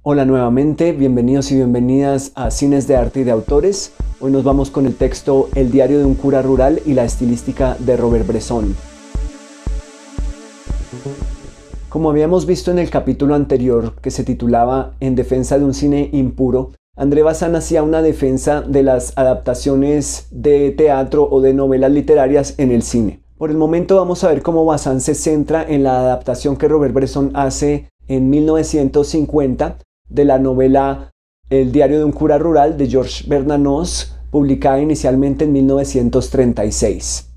Hola nuevamente, bienvenidos y bienvenidas a Cines de Arte y de Autores. Hoy nos vamos con el texto El diario de un cura rural y la estilística de Robert Bresson. Como habíamos visto en el capítulo anterior, que se titulaba En defensa de un cine impuro, André Bazin hacía una defensa de las adaptaciones de teatro o de novelas literarias en el cine. Por el momento vamos a ver cómo Bazin se centra en la adaptación que Robert Bresson hace en 1950 de la novela El diario de un cura rural de Georges Bernanos, publicada inicialmente en 1936.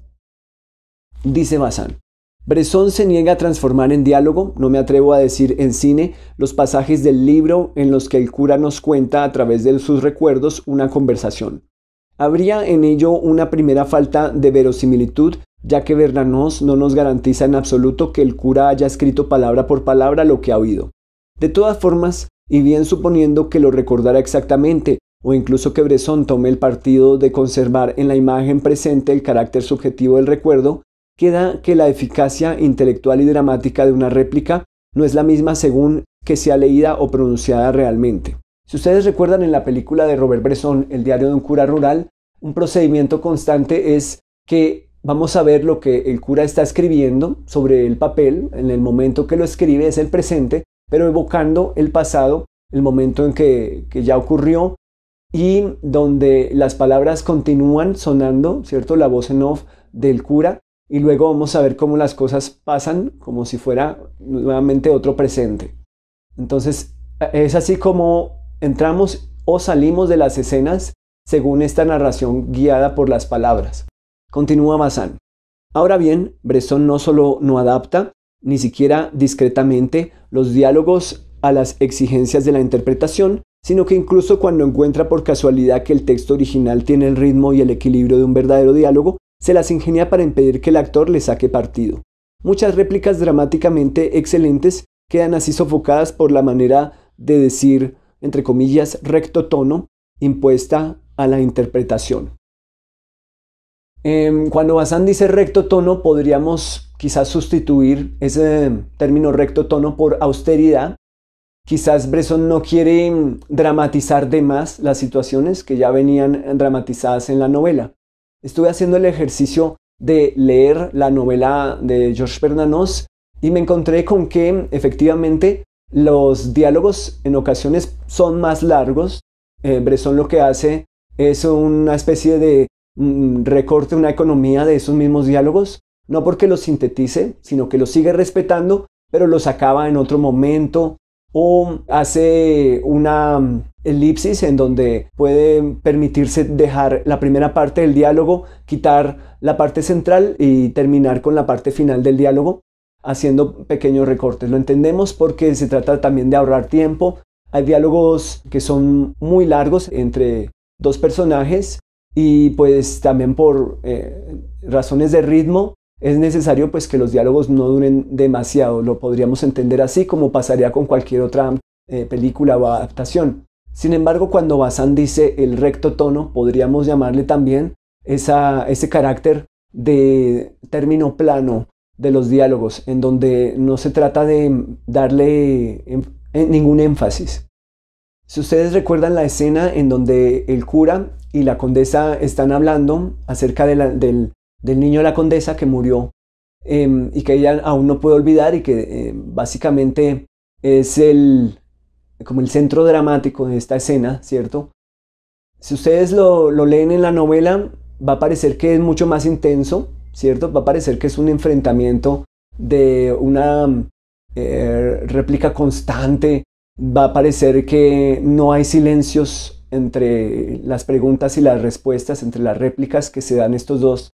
Dice Bazin: Bresson se niega a transformar en diálogo, no me atrevo a decir en cine, los pasajes del libro en los que el cura nos cuenta a través de sus recuerdos una conversación. Habría en ello una primera falta de verosimilitud, ya que Bernanos no nos garantiza en absoluto que el cura haya escrito palabra por palabra lo que ha oído. De todas formas, y bien suponiendo que lo recordara exactamente, o incluso que Bresson tome el partido de conservar en la imagen presente el carácter subjetivo del recuerdo, queda que la eficacia intelectual y dramática de una réplica no es la misma según que sea leída o pronunciada realmente. Si ustedes recuerdan, en la película de Robert Bresson, El diario de un cura rural, un procedimiento constante es que vamos a ver lo que el cura está escribiendo sobre el papel, en el momento que lo escribe es el presente, pero evocando el pasado, el momento en que ya ocurrió, y donde las palabras continúan sonando, ¿cierto? La voz en off del cura, y luego vamos a ver cómo las cosas pasan como si fuera nuevamente otro presente. Entonces, es así como entramos o salimos de las escenas según esta narración guiada por las palabras. Continúa Bazin. Ahora bien, Bresson no solo no adapta, ni siquiera discretamente, los diálogos a las exigencias de la interpretación, sino que incluso cuando encuentra por casualidad que el texto original tiene el ritmo y el equilibrio de un verdadero diálogo, se las ingenia para impedir que el actor le saque partido. Muchas réplicas dramáticamente excelentes quedan así sofocadas por la manera de decir, entre comillas, recto tono, impuesta a la interpretación. Cuando Bazin dice recto tono, podríamos quizás sustituir ese término recto tono por austeridad. Quizás Bresson no quiere dramatizar de más las situaciones que ya venían dramatizadas en la novela. Estuve haciendo el ejercicio de leer la novela de Georges Bernanos y me encontré con que efectivamente los diálogos en ocasiones son más largos. Bresson lo que hace es una especie de recorte, una economía de esos mismos diálogos, no porque los sintetice, sino que los sigue respetando, pero los acaba en otro momento, o hace una elipsis en donde puede permitirse dejar la primera parte del diálogo, quitar la parte central y terminar con la parte final del diálogo, haciendo pequeños recortes. Lo entendemos porque se trata también de ahorrar tiempo. Hay diálogos que son muy largos entre dos personajes y pues también por razones de ritmo es necesario pues que los diálogos no duren demasiado. Lo podríamos entender así, como pasaría con cualquier otra película o adaptación. Sin embargo, cuando Bazin dice el recto tono, podríamos llamarle también ese carácter de término plano de los diálogos, en donde no se trata de darle ningún énfasis. Si ustedes recuerdan la escena en donde el cura y la condesa están hablando acerca del niño de la condesa que murió y que ella aún no puede olvidar, y que básicamente es como el centro dramático de esta escena, ¿cierto? Si ustedes lo leen en la novela, va a parecer que es mucho más intenso, ¿cierto? Va a parecer que es un enfrentamiento de una réplica constante. Va a parecer que no hay silencios entre las preguntas y las respuestas, entre las réplicas que se dan estos dos.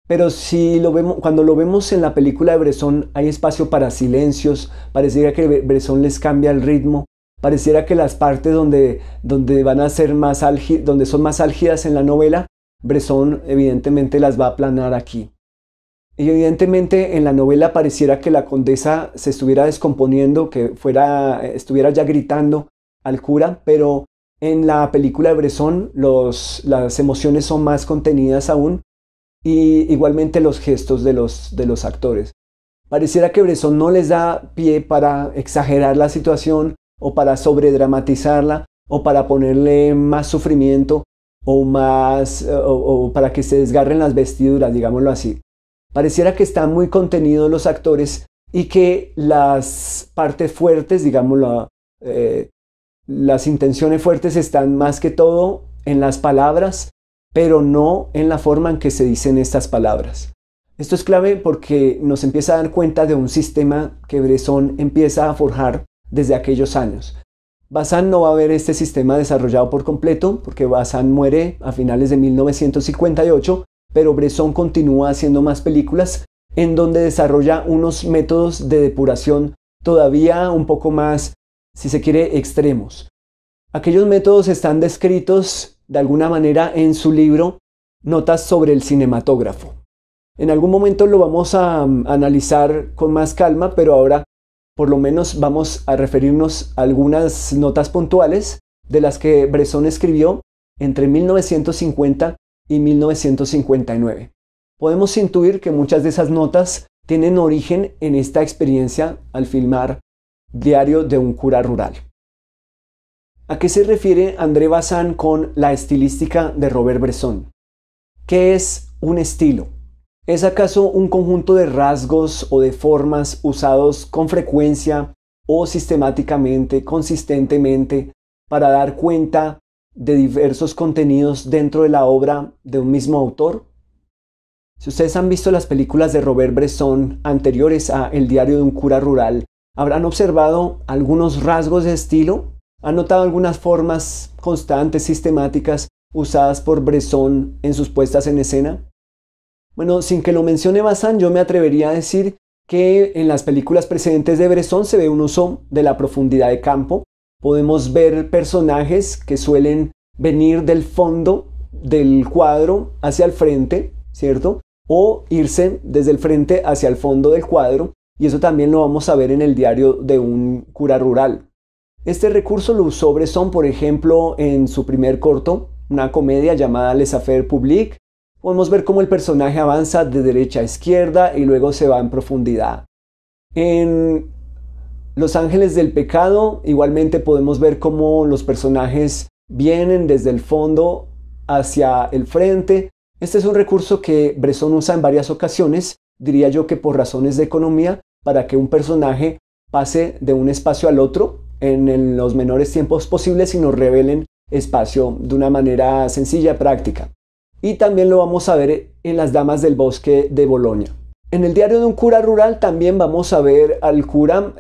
Pero si cuando lo vemos en la película de Bresson, hay espacio para silencios. Pareciera que Bresson les cambia el ritmo. Pareciera que las partes donde van a ser donde son más álgidas en la novela, Bresson evidentemente las va a aplanar aquí. Y evidentemente en la novela pareciera que la condesa se estuviera descomponiendo, que estuviera ya gritando al cura, pero en la película de Bresson las emociones son más contenidas aún, y igualmente los gestos de los actores. Pareciera que Bresson no les da pie para exagerar la situación, o para sobredramatizarla, o para ponerle más sufrimiento, o para que se desgarren las vestiduras, digámoslo así. Pareciera que están muy contenidos los actores y que las partes fuertes, digámoslo, las intenciones fuertes están más que todo en las palabras, pero no en la forma en que se dicen estas palabras. Esto es clave porque nos empieza a dar cuenta de un sistema que Bresson empieza a forjar desde aquellos años. Bazin no va a ver este sistema desarrollado por completo porque Bazin muere a finales de 1958, pero Bresson continúa haciendo más películas en donde desarrolla unos métodos de depuración todavía un poco más, si se quiere, extremos. Aquellos métodos están descritos de alguna manera en su libro Notas sobre el cinematógrafo. En algún momento lo vamos a analizar con más calma, pero ahora por lo menos vamos a referirnos a algunas notas puntuales de las que Bresson escribió entre 1950 y 1959. Podemos intuir que muchas de esas notas tienen origen en esta experiencia al filmar Diario de un cura rural. ¿A qué se refiere André Bazin con la estilística de Robert Bresson? ¿Qué es un estilo? ¿Es acaso un conjunto de rasgos o de formas usados con frecuencia o sistemáticamente, consistentemente, para dar cuenta de diversos contenidos dentro de la obra de un mismo autor? Si ustedes han visto las películas de Robert Bresson anteriores a El diario de un cura rural, habrán observado algunos rasgos de estilo. ¿Han notado algunas formas constantes, sistemáticas, usadas por Bresson en sus puestas en escena? Bueno, sin que lo mencione Bazin, yo me atrevería a decir que en las películas precedentes de Bresson se ve un uso de la profundidad de campo. Podemos ver personajes que suelen venir del fondo del cuadro hacia el frente, ¿cierto? O irse desde el frente hacia el fondo del cuadro, y eso también lo vamos a ver en el diario de un cura rural. Este recurso lo usó Bresson, por ejemplo, en su primer corto, una comedia llamada Les Affaires Publiques. Podemos ver cómo el personaje avanza de derecha a izquierda y luego se va en profundidad. En Los Ángeles del Pecado, igualmente podemos ver cómo los personajes vienen desde el fondo hacia el frente. Este es un recurso que Bresson usa en varias ocasiones, diría yo que por razones de economía, para que un personaje pase de un espacio al otro en los menores tiempos posibles y nos revelen espacio de una manera sencilla, práctica. Y también lo vamos a ver en Las Damas del Bosque de Bolonia. En el diario de un cura rural también vamos a ver al cura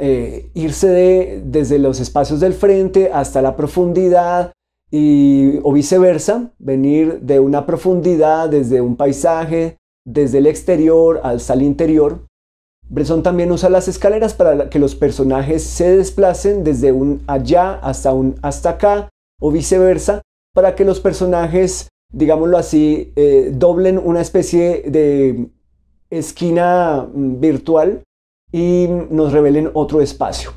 irse desde los espacios del frente hasta la profundidad o viceversa, venir de una profundidad desde un paisaje, desde el exterior hasta el interior. Bresson también usa las escaleras para que los personajes se desplacen desde un allá hasta un hasta acá o viceversa, para que los personajes, digámoslo así, doblen una especie de esquina virtual y nos revelen otro espacio.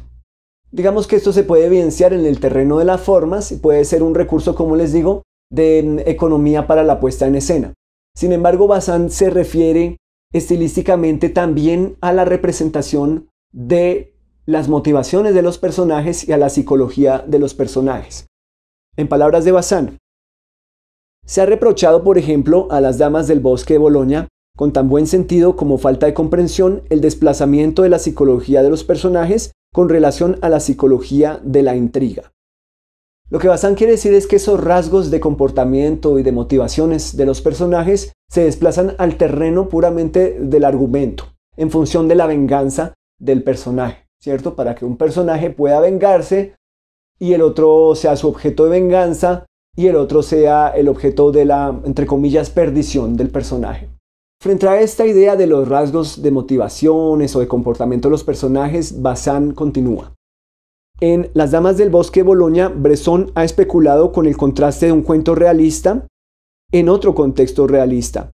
Digamos que esto se puede evidenciar en el terreno de las formas y puede ser un recurso, como les digo, de economía para la puesta en escena. Sin embargo, Bazin se refiere estilísticamente también a la representación de las motivaciones de los personajes y a la psicología de los personajes. En palabras de Bazin, se ha reprochado, por ejemplo, a Las Damas del Bosque de Bolonia, con tan buen sentido como falta de comprensión, el desplazamiento de la psicología de los personajes con relación a la psicología de la intriga. Lo que Bazin quiere decir es que esos rasgos de comportamiento y de motivaciones de los personajes se desplazan al terreno puramente del argumento, en función de la venganza del personaje, ¿cierto? Para que un personaje pueda vengarse y el otro sea su objeto de venganza y el otro sea el objeto de la, entre comillas, perdición del personaje. Frente a esta idea de los rasgos de motivaciones o de comportamiento de los personajes, Bazin continúa. En Las Damas del Bosque de Bolonia, Bresson ha especulado con el contraste de un cuento realista en otro contexto realista.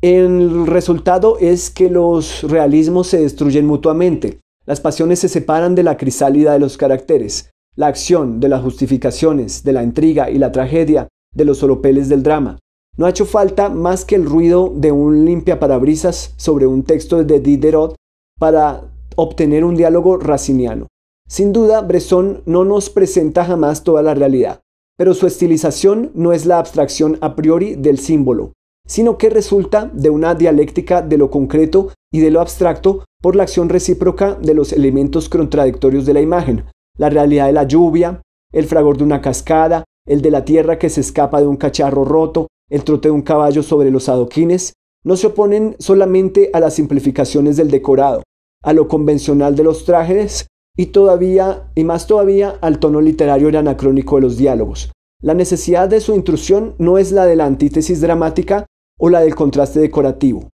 El resultado es que los realismos se destruyen mutuamente. Las pasiones se separan de la crisálida de los caracteres. La acción, de las justificaciones, de la intriga y la tragedia, de los oropeles del drama. No ha hecho falta más que el ruido de un limpiaparabrisas sobre un texto de Diderot para obtener un diálogo raciniano. Sin duda, Bresson no nos presenta jamás toda la realidad, pero su estilización no es la abstracción a priori del símbolo, sino que resulta de una dialéctica de lo concreto y de lo abstracto por la acción recíproca de los elementos contradictorios de la imagen, la realidad de la lluvia, el fragor de una cascada, el de la tierra que se escapa de un cacharro roto, el trote de un caballo sobre los adoquines, no se oponen solamente a las simplificaciones del decorado, a lo convencional de los trajes y más todavía al tono literario y anacrónico de los diálogos. La necesidad de su intrusión no es la de la antítesis dramática o la del contraste decorativo.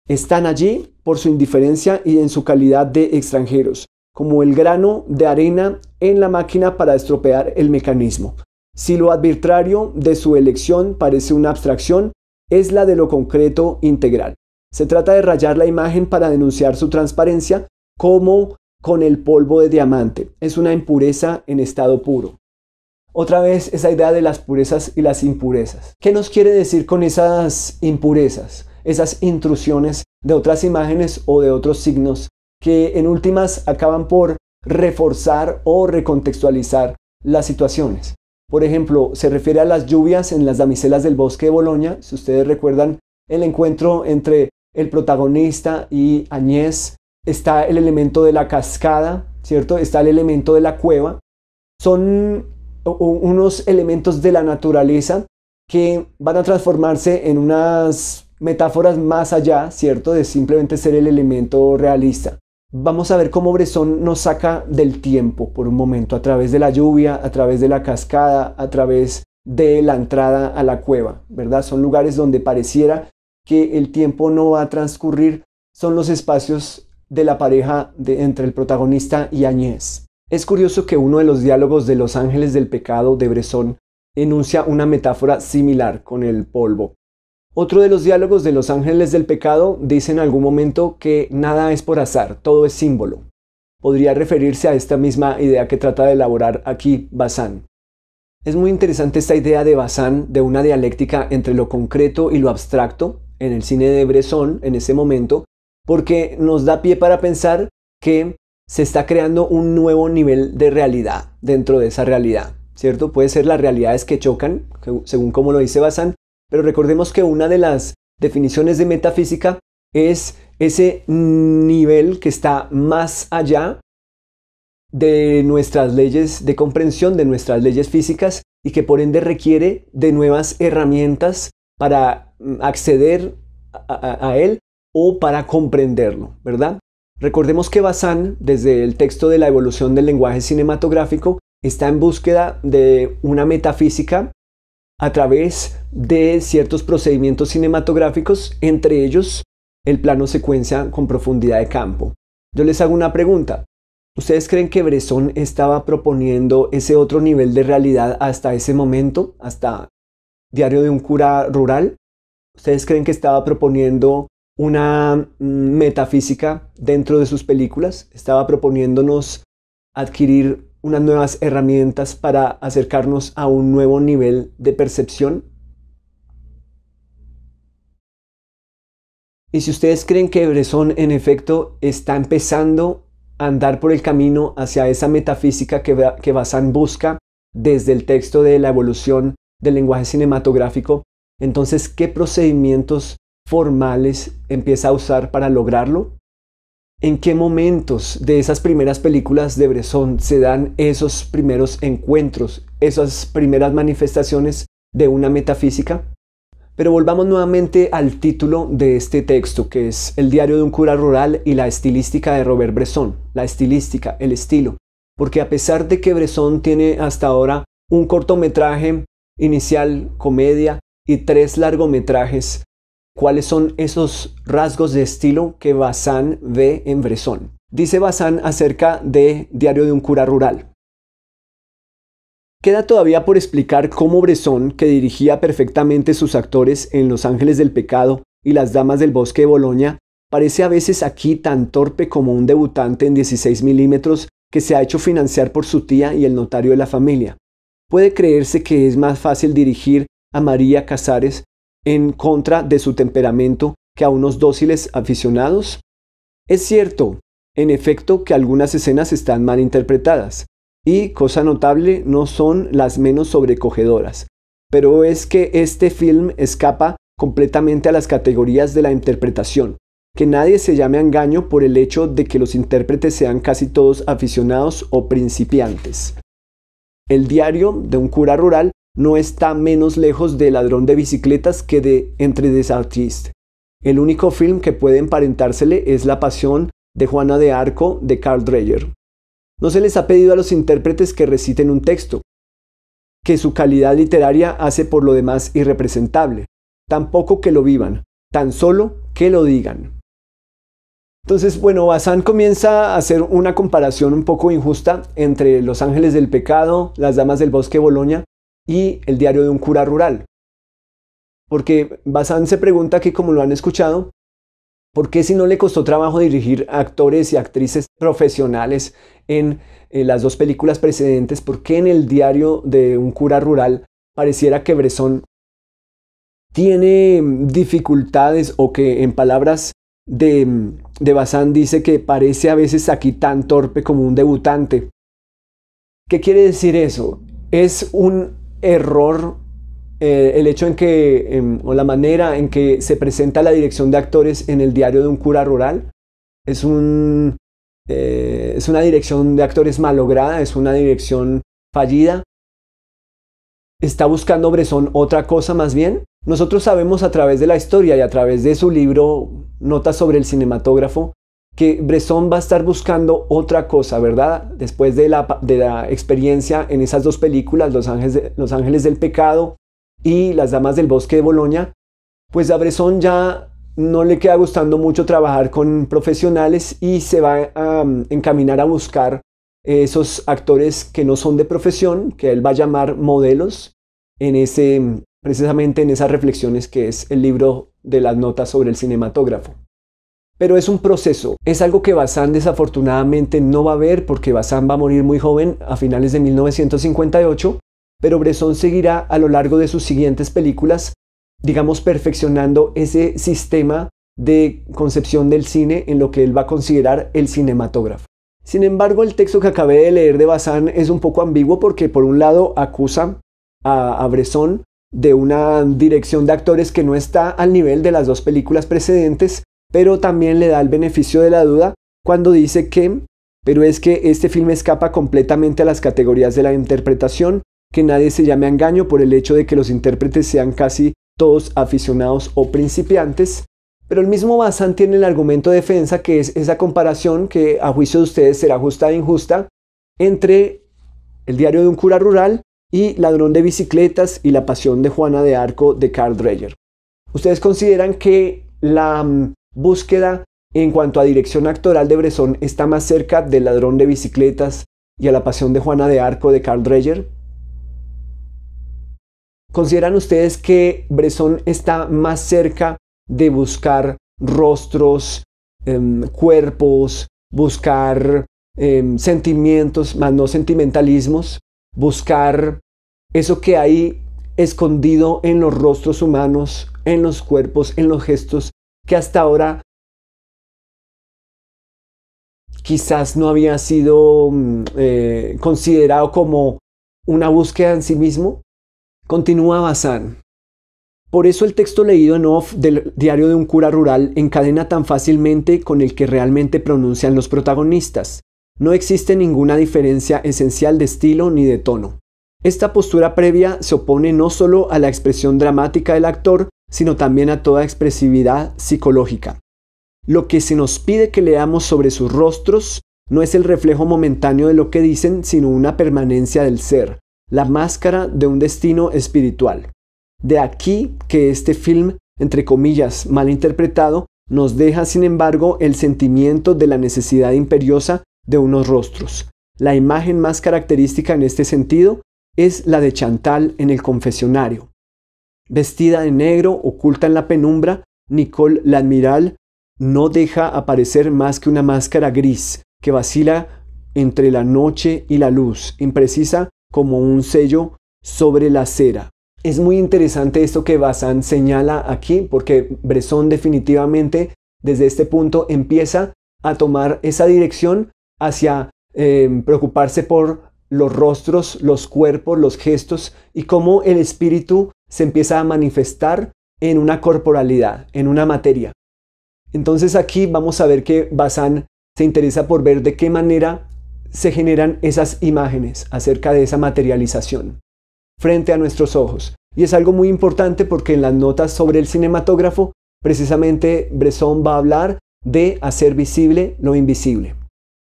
Están allí por su indiferencia y en su calidad de extranjeros, como el grano de arena en la máquina para estropear el mecanismo. Si lo arbitrario de su elección parece una abstracción, es la de lo concreto integral. Se trata de rayar la imagen para denunciar su transparencia como con el polvo de diamante. Es una impureza en estado puro. Otra vez esa idea de las purezas y las impurezas. ¿Qué nos quiere decir con esas impurezas? Esas intrusiones de otras imágenes o de otros signos que en últimas acaban por reforzar o recontextualizar las situaciones. Por ejemplo, se refiere a las lluvias en Las damiselas del bosque de Boloña. Si ustedes recuerdan el encuentro entre el protagonista y Agnès, está el elemento de la cascada, ¿cierto? Está el elemento de la cueva. Son unos elementos de la naturaleza que van a transformarse en unas metáforas más allá, ¿cierto?, de simplemente ser el elemento realista. Vamos a ver cómo Bresson nos saca del tiempo por un momento, a través de la lluvia, a través de la cascada, a través de la entrada a la cueva, ¿verdad? Son lugares donde pareciera que el tiempo no va a transcurrir, son los espacios de la pareja entre el protagonista y Agnès. Es curioso que uno de los diálogos de Los ángeles del pecado de Bresson enuncia una metáfora similar con el polvo. Otro de los diálogos de Los ángeles del pecado dice en algún momento que nada es por azar, todo es símbolo. Podría referirse a esta misma idea que trata de elaborar aquí Bazin. Es muy interesante esta idea de Bazin de una dialéctica entre lo concreto y lo abstracto en el cine de Bresson en ese momento, porque nos da pie para pensar que se está creando un nuevo nivel de realidad dentro de esa realidad, ¿cierto? Puede ser las realidades que chocan, según como lo dice Bazin, pero recordemos que una de las definiciones de metafísica es ese nivel que está más allá de nuestras leyes de comprensión, de nuestras leyes físicas, y que por ende requiere de nuevas herramientas para acceder a él o para comprenderlo, ¿verdad? Recordemos que Bazin, desde el texto de la evolución del lenguaje cinematográfico, está en búsqueda de una metafísica a través de ciertos procedimientos cinematográficos, entre ellos el plano secuencia con profundidad de campo. Yo les hago una pregunta. ¿Ustedes creen que Bresson estaba proponiendo ese otro nivel de realidad hasta ese momento, hasta Diario de un cura rural? ¿Ustedes creen que estaba proponiendo una metafísica dentro de sus películas? ¿Estaba proponiéndonos adquirir unas nuevas herramientas para acercarnos a un nuevo nivel de percepción? Y si ustedes creen que Bresson en efecto está empezando a andar por el camino hacia esa metafísica que Bazin busca desde el texto de la evolución del lenguaje cinematográfico, entonces, ¿qué procedimientos formales empieza a usar para lograrlo? ¿En qué momentos de esas primeras películas de Bresson se dan esos primeros encuentros, esas primeras manifestaciones de una metafísica? Pero volvamos nuevamente al título de este texto, que es El diario de un cura rural y la estilística de Robert Bresson. La estilística, el estilo. Porque a pesar de que Bresson tiene hasta ahora un cortometraje inicial, comedia, y 3 largometrajes, ¿cuáles son esos rasgos de estilo que Bazin ve en Bresson? Dice Bazin acerca de Diario de un cura rural. Queda todavía por explicar cómo Bresson, que dirigía perfectamente sus actores en Los ángeles del pecado y Las damas del bosque de Boloña, parece a veces aquí tan torpe como un debutante en 16 milímetros que se ha hecho financiar por su tía y el notario de la familia. Puede creerse que es más fácil dirigir a María Casares en contra de su temperamento que a unos dóciles aficionados. Es cierto, en efecto que algunas escenas están mal interpretadas, y, cosa notable, no son las menos sobrecogedoras. Pero es que este film escapa completamente a las categorías de la interpretación. Que nadie se llame a engaño por el hecho de que los intérpretes sean casi todos aficionados o principiantes. El diario de un cura rural no está menos lejos de Ladrón de bicicletas que de Entre des Artistes. El único film que puede emparentársele es La Pasión de Juana de Arco de Carl Dreyer. No se les ha pedido a los intérpretes que reciten un texto, que su calidad literaria hace por lo demás irrepresentable, tampoco que lo vivan, tan solo que lo digan. Entonces, bueno, Bazin comienza a hacer una comparación un poco injusta entre Los Ángeles del Pecado, Las Damas del Bosque de Boloña y El diario de un cura rural. Porque Bazin se pregunta que, como lo han escuchado, ¿por qué si no le costó trabajo dirigir a actores y actrices profesionales en las dos películas precedentes? ¿Por qué en El diario de un cura rural pareciera que Bresson tiene dificultades, o que en palabras de Bazin dice que parece a veces aquí tan torpe como un debutante? ¿Qué quiere decir eso? ¿Es un error el hecho en que, o la manera en que se presenta la dirección de actores en El diario de un cura rural? ¿Es una dirección de actores malograda? ¿Es una dirección fallida? ¿Está buscando Bresson otra cosa más bien? Nosotros sabemos a través de la historia y a través de su libro Notas sobre el cinematógrafo que Bresson va a estar buscando otra cosa, ¿verdad? Después de la experiencia en esas dos películas, Los Ángeles del Pecado y Las Damas del Bosque de Boloña, pues a Bresson ya no le queda gustando mucho trabajar con profesionales y se va a encaminar a buscar esos actores que no son de profesión, que él va a llamar modelos, precisamente en esas reflexiones que es el libro de las notas sobre el cinematógrafo. Pero es un proceso, es algo que Bazin desafortunadamente no va a ver, porque Bazin va a morir muy joven a finales de 1958, pero Bresson seguirá a lo largo de sus siguientes películas, digamos, perfeccionando ese sistema de concepción del cine en lo que él va a considerar el cinematógrafo. Sin embargo, el texto que acabé de leer de Bazin es un poco ambiguo, porque por un lado acusa a Bresson de una dirección de actores que no está al nivel de las dos películas precedentes, pero también le da el beneficio de la duda cuando dice pero es que este filme escapa completamente a las categorías de la interpretación, que nadie se llame a engaño por el hecho de que los intérpretes sean casi todos aficionados o principiantes. Pero el mismo Bazin tiene el argumento de defensa, que es esa comparación que a juicio de ustedes será justa e injusta entre El diario de un cura rural y Ladrón de bicicletas y La Pasión de Juana de Arco de Carl Dreyer. ¿Ustedes consideran que la búsqueda en cuanto a dirección actoral de Bresson está más cerca del Ladrón de bicicletas y a La Pasión de Juana de Arco de Carl Dreyer? ¿Consideran ustedes que Bresson está más cerca de buscar rostros, cuerpos, buscar sentimientos, más no sentimentalismos, buscar eso que hay escondido en los rostros humanos, en los cuerpos, en los gestos, que hasta ahora quizás no había sido considerado como una búsqueda en sí mismo? Continúa Bazin. Por eso el texto leído en off del diario de un cura rural encadena tan fácilmente con el que realmente pronuncian los protagonistas. No existe ninguna diferencia esencial de estilo ni de tono. Esta postura previa se opone no solo a la expresión dramática del actor, sino también a toda expresividad psicológica. Lo que se nos pide que leamos sobre sus rostros no es el reflejo momentáneo de lo que dicen, sino una permanencia del ser, la máscara de un destino espiritual. De aquí que este film, entre comillas, mal interpretado, nos deja, sin embargo, el sentimiento de la necesidad imperiosa de unos rostros. La imagen más característica en este sentido es la de Chantal en el confesionario. Vestida de negro, oculta en la penumbra, Nicole l'Admiral no deja aparecer más que una máscara gris que vacila entre la noche y la luz, imprecisa como un sello sobre la cera. Es muy interesante esto que Bazin señala aquí, porque Bresson definitivamente desde este punto empieza a tomar esa dirección hacia preocuparse por los rostros, los cuerpos, los gestos y cómo el espíritu se empieza a manifestar en una corporalidad, en una materia. Entonces aquí vamos a ver que Bazán se interesa por ver de qué manera se generan esas imágenes acerca de esa materialización frente a nuestros ojos. Y es algo muy importante porque en las notas sobre el cinematógrafo, precisamente Bresson va a hablar de hacer visible lo invisible.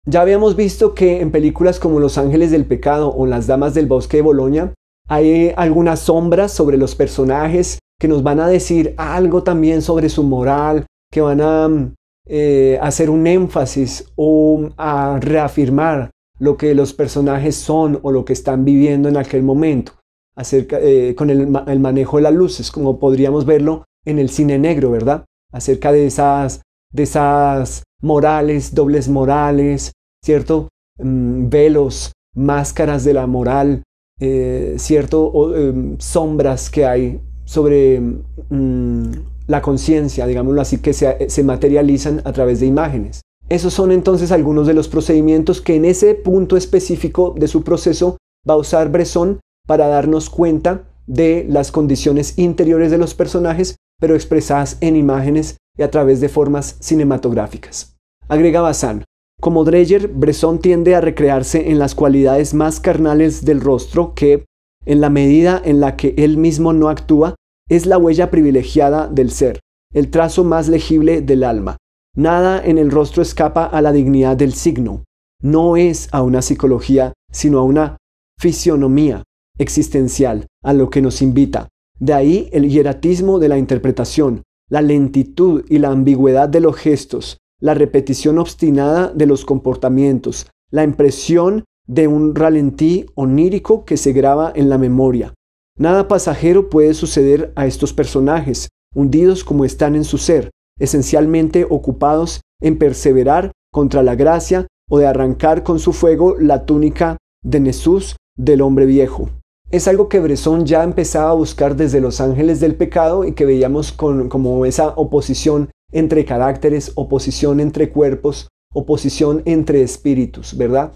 Ya habíamos visto que en películas como Los Ángeles del Pecado o Las Damas del Bosque de Boloña hay algunas sombras sobre los personajes que nos van a decir algo también sobre su moral, que van a hacer un énfasis o a reafirmar lo que los personajes son o lo que están viviendo en aquel momento, con el manejo de las luces, como podríamos verlo en el cine negro, ¿verdad? Acerca de esas morales, dobles morales, ¿cierto? Velos, máscaras de la moral, ¿cierto? Sombras que hay sobre la conciencia, digámoslo así, que se materializan a través de imágenes. Esos son entonces algunos de los procedimientos que en ese punto específico de su proceso va a usar Bresson para darnos cuenta de las condiciones interiores de los personajes, pero expresadas en imágenes y a través de formas cinematográficas. Agrega Bazán: como Dreyer, Bresson tiende a recrearse en las cualidades más carnales del rostro que, en la medida en la que él mismo no actúa, es la huella privilegiada del ser, el trazo más legible del alma. Nada en el rostro escapa a la dignidad del signo. No es a una psicología, sino a una fisionomía existencial, a lo que nos invita. De ahí el hieratismo de la interpretación, la lentitud y la ambigüedad de los gestos, la repetición obstinada de los comportamientos, la impresión de un ralentí onírico que se graba en la memoria. Nada pasajero puede suceder a estos personajes, hundidos como están en su ser, esencialmente ocupados en perseverar contra la gracia o de arrancar con su fuego la túnica de Nessus del hombre viejo. Es algo que Bresson ya empezaba a buscar desde Los Ángeles del Pecado y que veíamos como esa oposición entre caracteres, oposición entre cuerpos, oposición entre espíritus, ¿verdad?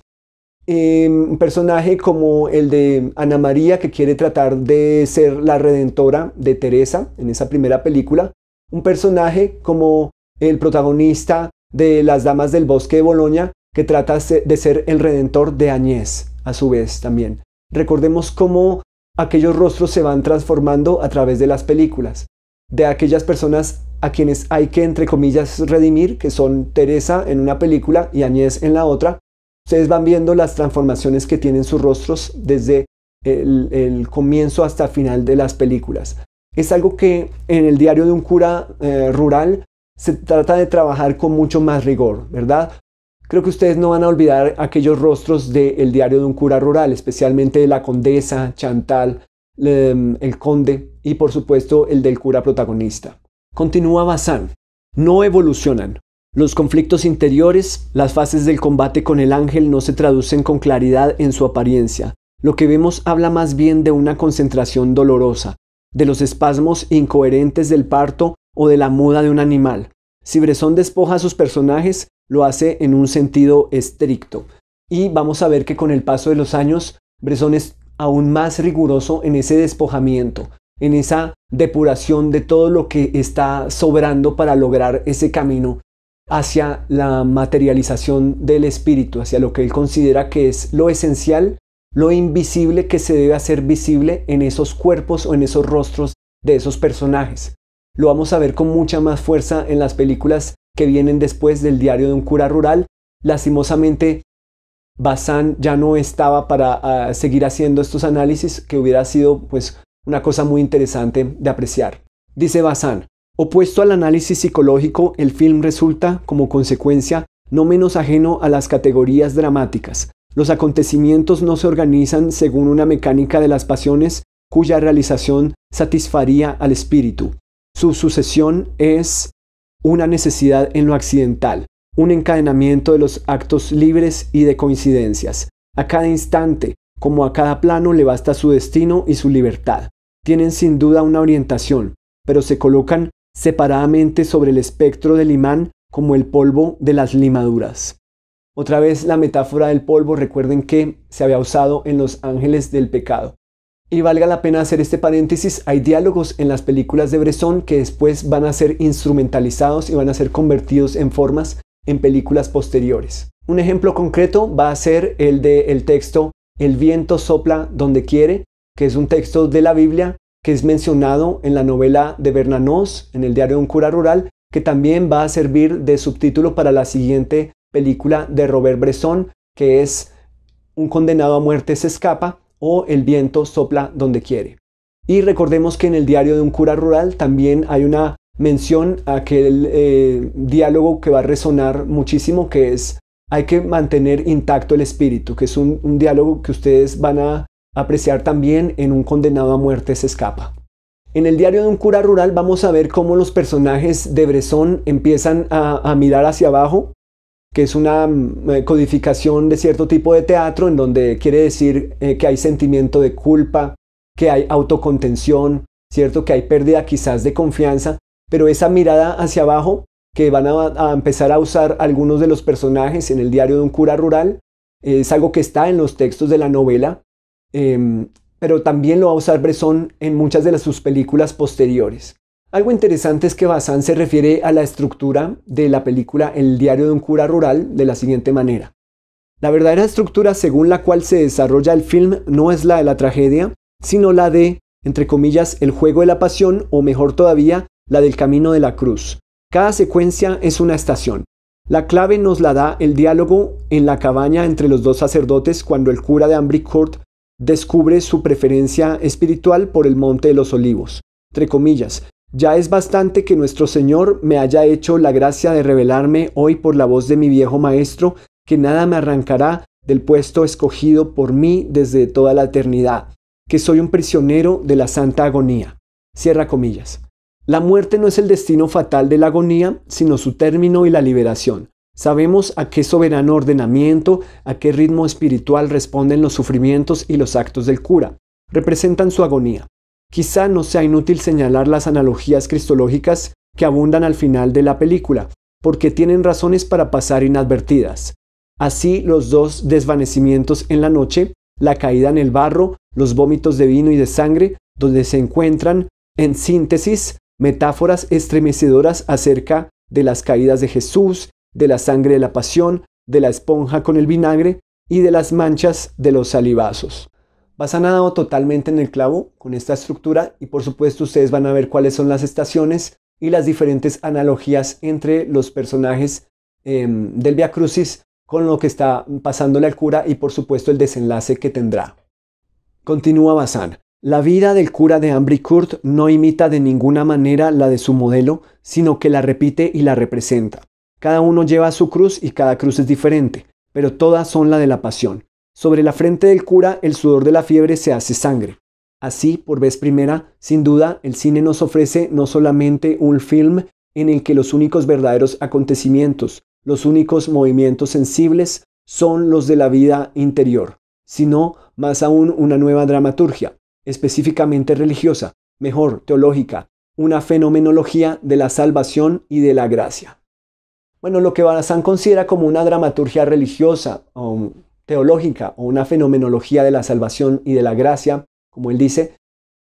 Un personaje como el de Ana María, que quiere tratar de ser la redentora de Teresa en esa primera película. Un personaje como el protagonista de Las Damas del Bosque de Boloña, que trata de ser el redentor de Agnès, a su vez también. Recordemos cómo aquellos rostros se van transformando a través de las películas, de aquellas personas a quienes hay que, entre comillas, redimir, que son Teresa en una película y Agnès en la otra. Ustedes van viendo las transformaciones que tienen sus rostros desde el comienzo hasta el final de las películas. Es algo que en el diario de un cura rural se trata de trabajar con mucho más rigor, ¿verdad? Creo que ustedes no van a olvidar aquellos rostros del diario de un cura rural, especialmente de la condesa, Chantal, el conde y por supuesto el del cura protagonista. Continúa Bazán: no evolucionan. Los conflictos interiores, las fases del combate con el ángel no se traducen con claridad en su apariencia. Lo que vemos habla más bien de una concentración dolorosa, de los espasmos incoherentes del parto o de la muda de un animal. Si Bresson despoja a sus personajes, lo hace en un sentido estricto. Y vamos a ver que con el paso de los años, Bresson es aún más riguroso en ese despojamiento, en esa depuración de todo lo que está sobrando para lograr ese camino hacia la materialización del espíritu, hacia lo que él considera que es lo esencial, lo invisible que se debe hacer visible en esos cuerpos o en esos rostros de esos personajes. Lo vamos a ver con mucha más fuerza en las películas que vienen después del diario de un cura rural. Lastimosamente, Bazán ya no estaba para seguir haciendo estos análisis, que hubiera sido pues una cosa muy interesante de apreciar. Dice Bazán: opuesto al análisis psicológico, el film resulta, como consecuencia, no menos ajeno a las categorías dramáticas. Los acontecimientos no se organizan según una mecánica de las pasiones cuya realización satisfaría al espíritu. Su sucesión es una necesidad en lo accidental, un encadenamiento de los actos libres y de coincidencias. A cada instante, como a cada plano, le basta su destino y su libertad. Tienen sin duda una orientación, pero se colocan separadamente sobre el espectro del imán como el polvo de las limaduras. Otra vez la metáfora del polvo, recuerden que se había usado en Los Ángeles del Pecado. Y valga la pena hacer este paréntesis, hay diálogos en las películas de Bresson que después van a ser instrumentalizados y van a ser convertidos en formas en películas posteriores. Un ejemplo concreto va a ser el del texto El viento sopla donde quiere, que es un texto de la Biblia que es mencionado en la novela de Bernanos, en el diario de un cura rural, que también va a servir de subtítulo para la siguiente película de Robert Bresson, que es Un condenado a muerte se escapa o El viento sopla donde quiere. Y recordemos que en el diario de un cura rural también hay una mención a aquel diálogo que va a resonar muchísimo, que es hay que mantener intacto el espíritu, que es un diálogo que ustedes van a apreciar también en Un condenado a muerte se escapa. En el diario de un cura rural vamos a ver cómo los personajes de Bresson empiezan a mirar hacia abajo, que es una codificación de cierto tipo de teatro en donde quiere decir que hay sentimiento de culpa, que hay autocontención, ¿cierto? Que hay pérdida quizás de confianza, pero esa mirada hacia abajo que van a empezar a usar algunos de los personajes en el diario de un cura rural es algo que está en los textos de la novela, pero también lo va a usar Bresson en muchas de sus películas posteriores. Algo interesante es que Bazin se refiere a la estructura de la película El diario de un cura rural de la siguiente manera. La verdadera estructura según la cual se desarrolla el film no es la de la tragedia, sino la de, entre comillas, el juego de la pasión, o mejor todavía, la del camino de la cruz. Cada secuencia es una estación. La clave nos la da el diálogo en la cabaña entre los dos sacerdotes cuando el cura de Ambricourt descubre su preferencia espiritual por el Monte de los Olivos. Entre comillas, ya es bastante que nuestro Señor me haya hecho la gracia de revelarme hoy por la voz de mi viejo maestro que nada me arrancará del puesto escogido por mí desde toda la eternidad, que soy un prisionero de la santa agonía. Cierra comillas. La muerte no es el destino fatal de la agonía, sino su término y la liberación. Sabemos a qué soberano ordenamiento, a qué ritmo espiritual responden los sufrimientos y los actos del cura. Representan su agonía. Quizá no sea inútil señalar las analogías cristológicas que abundan al final de la película, porque tienen razones para pasar inadvertidas. Así, los dos desvanecimientos en la noche, la caída en el barro, los vómitos de vino y de sangre, donde se encuentran, en síntesis, metáforas estremecedoras acerca de las caídas de Jesús, de la sangre de la pasión, de la esponja con el vinagre y de las manchas de los salivazos. Bazin ha dado totalmente en el clavo con esta estructura y por supuesto ustedes van a ver cuáles son las estaciones y las diferentes analogías entre los personajes del Vía Crucis con lo que está pasándole al cura y por supuesto el desenlace que tendrá. Continúa Bazin. La vida del cura de Ambricourt no imita de ninguna manera la de su modelo, sino que la repite y la representa. Cada uno lleva su cruz y cada cruz es diferente, pero todas son la de la pasión. Sobre la frente del cura, el sudor de la fiebre se hace sangre. Así, por vez primera, sin duda, el cine nos ofrece no solamente un film en el que los únicos verdaderos acontecimientos, los únicos movimientos sensibles son los de la vida interior, sino más aún una nueva dramaturgia, específicamente religiosa, mejor teológica, una fenomenología de la salvación y de la gracia. Bueno, lo que Bazin considera como una dramaturgia religiosa o teológica o una fenomenología de la salvación y de la gracia, como él dice,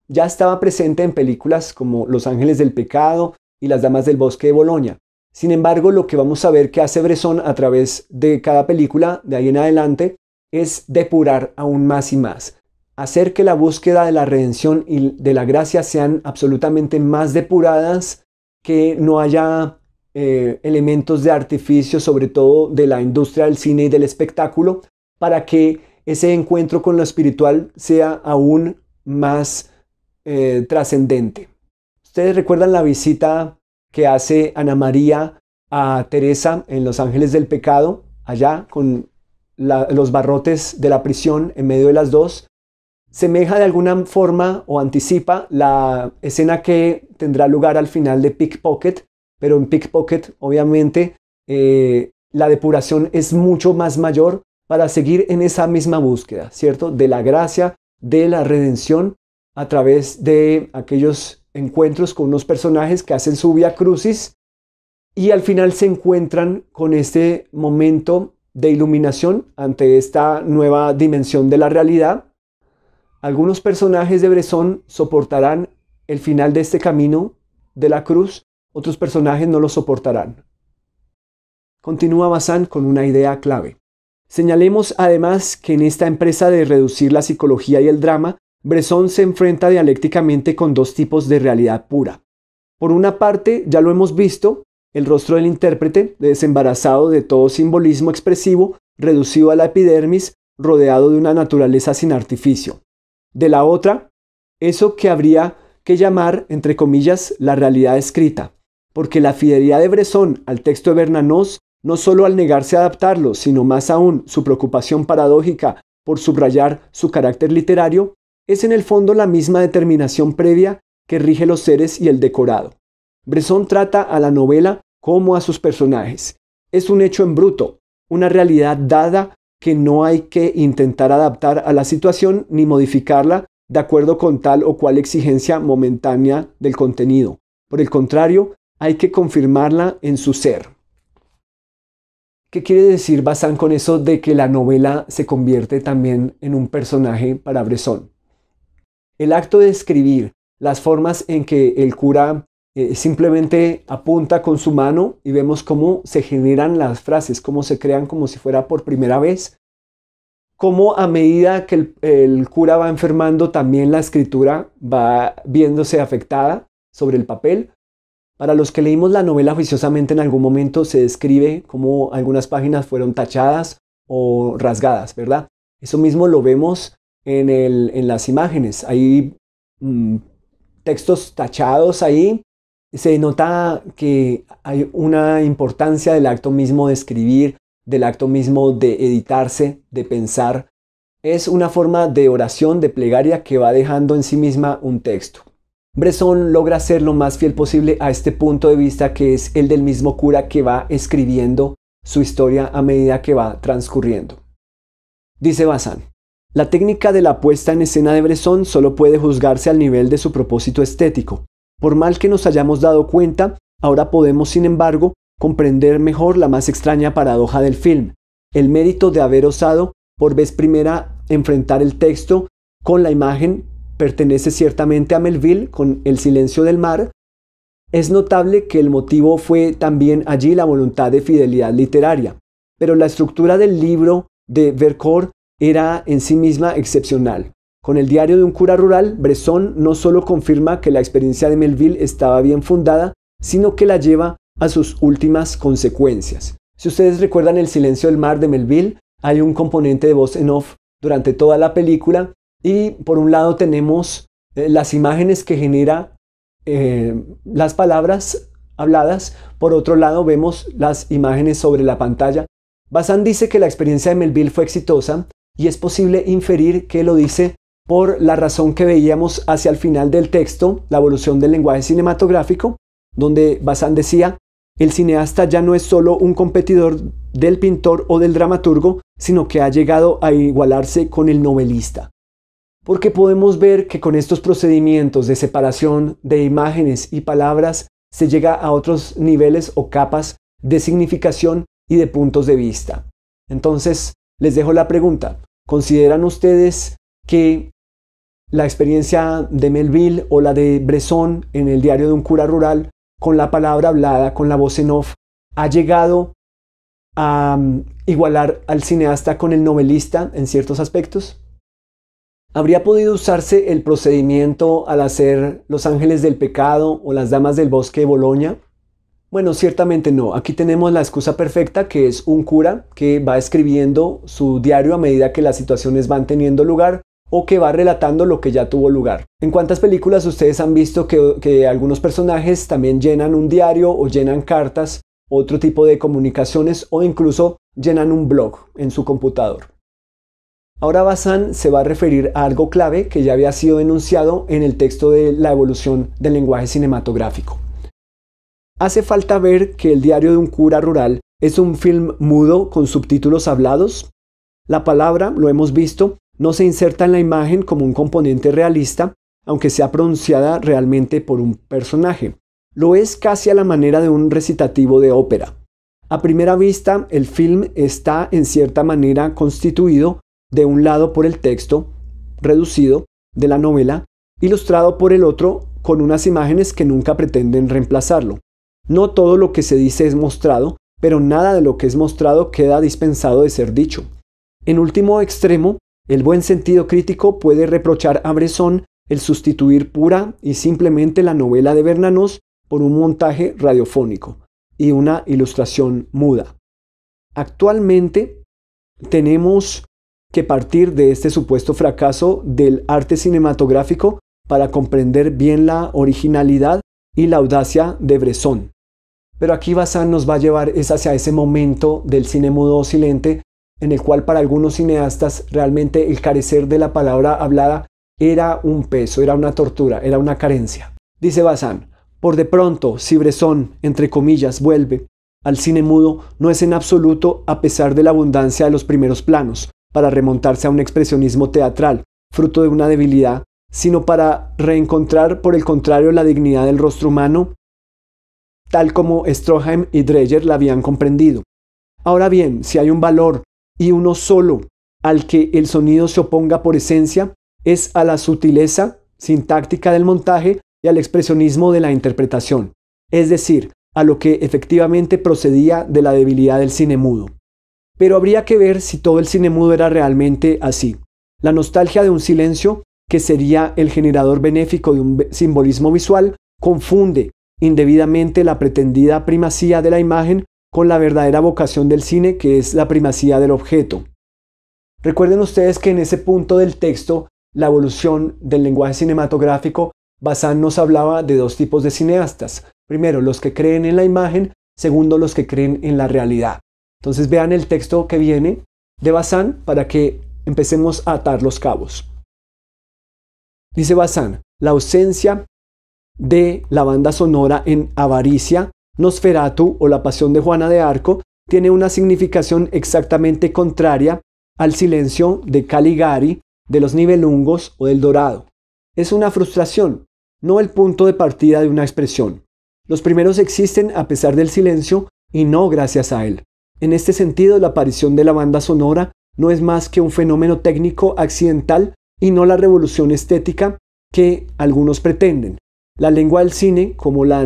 ya estaba presente en películas como Los Ángeles del Pecado y Las Damas del Bosque de Bolonia. Sin embargo, lo que vamos a ver que hace Bresson a través de cada película, de ahí en adelante, es depurar aún más y más. Hacer que la búsqueda de la redención y de la gracia sean absolutamente más depuradas, que no haya elementos de artificio, sobre todo de la industria del cine y del espectáculo, para que ese encuentro con lo espiritual sea aún más trascendente. ¿Ustedes recuerdan la visita que hace Ana María a Teresa en Los Ángeles del Pecado, allá con los barrotes de la prisión en medio de las dos? Semeja de alguna forma o anticipa la escena que tendrá lugar al final de Pickpocket, pero en Pickpocket obviamente la depuración es mucho más mayor para seguir en esa misma búsqueda, ¿cierto? De la gracia, de la redención a través de aquellos encuentros con unos personajes que hacen su vía crucis y al final se encuentran con este momento de iluminación ante esta nueva dimensión de la realidad. Algunos personajes de Bresson soportarán el final de este camino de la cruz, otros personajes no lo soportarán. Continúa Bazin con una idea clave. Señalemos además que en esta empresa de reducir la psicología y el drama, Bresson se enfrenta dialécticamente con dos tipos de realidad pura. Por una parte, ya lo hemos visto, el rostro del intérprete, desembarazado de todo simbolismo expresivo, reducido a la epidermis, rodeado de una naturaleza sin artificio. De la otra, eso que habría que llamar, entre comillas, la realidad escrita, porque la fidelidad de Bresson al texto de Bernanos, no solo al negarse a adaptarlo, sino más aún su preocupación paradójica por subrayar su carácter literario, es en el fondo la misma determinación previa que rige los seres y el decorado. Bresson trata a la novela como a sus personajes. Es un hecho en bruto, una realidad dada que no hay que intentar adaptar a la situación ni modificarla de acuerdo con tal o cual exigencia momentánea del contenido. Por el contrario, hay que confirmarla en su ser. ¿Qué quiere decir Bazin con eso de que la novela se convierte también en un personaje para Bresson? El acto de escribir, las formas en que el cura simplemente apunta con su mano y vemos cómo se generan las frases, cómo se crean como si fuera por primera vez, cómo a medida que el cura va enfermando también la escritura va viéndose afectada sobre el papel. Para los que leímos la novela juiciosamente en algún momento se describe cómo algunas páginas fueron tachadas o rasgadas, ¿verdad? Eso mismo lo vemos en las imágenes. Hay textos tachados ahí. Se nota que hay una importancia del acto mismo de escribir, del acto mismo de editarse, de pensar. Es una forma de oración, de plegaria que va dejando en sí misma un texto. Bresson logra ser lo más fiel posible a este punto de vista que es el del mismo cura que va escribiendo su historia a medida que va transcurriendo. Dice Bazin, la técnica de la puesta en escena de Bresson solo puede juzgarse al nivel de su propósito estético. Por mal que nos hayamos dado cuenta, ahora podemos, sin embargo, comprender mejor la más extraña paradoja del film, el mérito de haber osado por vez primera enfrentar el texto con la imagen pertenece ciertamente a Melville con El silencio del mar. Es notable que el motivo fue también allí la voluntad de fidelidad literaria, pero la estructura del libro de Vercors era en sí misma excepcional. Con el diario de un cura rural, Bresson no solo confirma que la experiencia de Melville estaba bien fundada, sino que la lleva a sus últimas consecuencias. Si ustedes recuerdan El silencio del mar de Melville, hay un componente de voz en off durante toda la película y por un lado tenemos las imágenes que genera las palabras habladas, por otro lado vemos las imágenes sobre la pantalla. Bazin dice que la experiencia de Melville fue exitosa y es posible inferir que lo dice por la razón que veíamos hacia el final del texto, la evolución del lenguaje cinematográfico, donde Bazin decía, el cineasta ya no es solo un competidor del pintor o del dramaturgo, sino que ha llegado a igualarse con el novelista. Porque podemos ver que con estos procedimientos de separación de imágenes y palabras se llega a otros niveles o capas de significación y de puntos de vista. Entonces, les dejo la pregunta, ¿consideran ustedes que la experiencia de Melville o la de Bresson en el diario de un cura rural, con la palabra hablada, con la voz en off, ha llegado a igualar al cineasta con el novelista en ciertos aspectos? ¿Habría podido usarse el procedimiento al hacer Los Ángeles del Pecado o Las Damas del Bosque de Boloña? Bueno, ciertamente no. Aquí tenemos la excusa perfecta, que es un cura que va escribiendo su diario a medida que las situaciones van teniendo lugar o que va relatando lo que ya tuvo lugar. ¿En cuántas películas ustedes han visto que algunos personajes también llenan un diario o llenan cartas, otro tipo de comunicaciones o incluso llenan un blog en su computador? Ahora Bazin se va a referir a algo clave que ya había sido enunciado en el texto de La evolución del lenguaje cinematográfico. Hace falta ver que El diario de un cura rural es un film mudo con subtítulos hablados. La palabra, lo hemos visto, no se inserta en la imagen como un componente realista, aunque sea pronunciada realmente por un personaje. Lo es casi a la manera de un recitativo de ópera. A primera vista, el film está en cierta manera constituido de un lado por el texto reducido de la novela, ilustrado por el otro con unas imágenes que nunca pretenden reemplazarlo. No todo lo que se dice es mostrado, pero nada de lo que es mostrado queda dispensado de ser dicho. En último extremo, el buen sentido crítico puede reprochar a Bresson el sustituir pura y simplemente la novela de Bernanos por un montaje radiofónico y una ilustración muda. Actualmente tenemos que partir de este supuesto fracaso del arte cinematográfico para comprender bien la originalidad y la audacia de Bresson. Pero aquí Bazin nos va a llevar hacia ese momento del cine mudo o silente en el cual para algunos cineastas realmente el carecer de la palabra hablada era un peso, era una tortura, era una carencia. Dice Bazin: por de pronto, si Bresson, entre comillas, vuelve al cine mudo, no es en absoluto a pesar de la abundancia de los primeros planos, para remontarse a un expresionismo teatral, fruto de una debilidad, sino para reencontrar, por el contrario, la dignidad del rostro humano, tal como Stroheim y Dreyer la habían comprendido. Ahora bien, si hay un valor y uno solo al que el sonido se oponga por esencia, es a la sutileza sintáctica del montaje y al expresionismo de la interpretación, es decir, a lo que efectivamente procedía de la debilidad del cine mudo. Pero habría que ver si todo el cine mudo era realmente así. La nostalgia de un silencio, que sería el generador benéfico de un simbolismo visual, confunde indebidamente la pretendida primacía de la imagen con la verdadera vocación del cine, que es la primacía del objeto. Recuerden ustedes que en ese punto del texto, la evolución del lenguaje cinematográfico, Bazin nos hablaba de dos tipos de cineastas. Primero, los que creen en la imagen. Segundo, los que creen en la realidad. Entonces vean el texto que viene de Bazin para que empecemos a atar los cabos. Dice Bazin: la ausencia de la banda sonora en Avaricia, Nosferatu o La Pasión de Juana de Arco tiene una significación exactamente contraria al silencio de Caligari, de los Nibelungos o del Dorado. Es una frustración, no el punto de partida de una expresión. Los primeros existen a pesar del silencio y no gracias a él. En este sentido, la aparición de la banda sonora no es más que un fenómeno técnico accidental y no la revolución estética que algunos pretenden. La lengua del cine, como la de